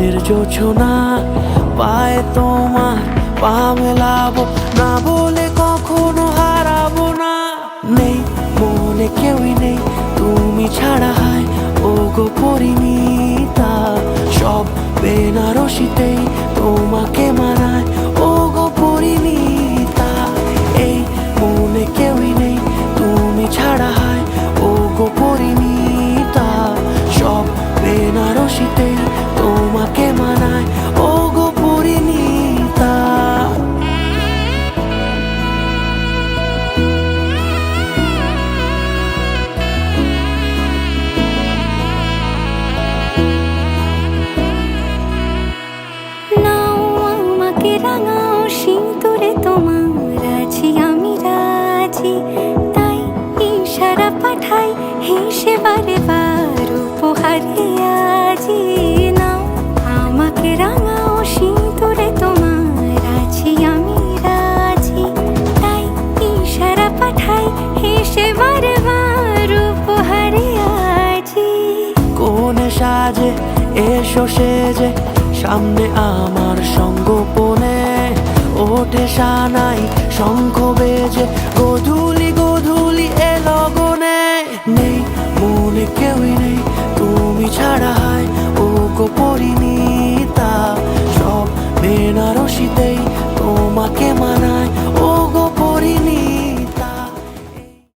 প্রেমের জোছনা পায়ে তোমার পা মেলাবো না বলে কখনো হারাবো না। নেই মনে কেউই নেই তুমি ছাড়া, হায় ও গো পরিণীতা। সব বেনারসিতেই তোমাকে মানায় ও গো পরিণীতা। এই মনে কেউই নেই তুমি ছাড়া, হায় ও গো পরিণীতা। সব বেনারসিতেই তোমাকে মানায় ও গো পরিণীতা। রাঙাও সিঁদুরে তোমার আছি আমি রাজি, তাই ইশারা পাঠাই হেসে বারে বার উপহারে আজি। নাও আমাকে রাঙাও সিঁদুরে তোমার আছি আমি রাজি, তাই ইশারা পাঠাই হেসে বারে বার উপহারে আজি। কোনে সাজে এসো সেজে সামনে আমার সঙ্গোপনে, ওঠে সানাই শঙ্খ বেজে গধূলি গধূলি এ লগনে। নেই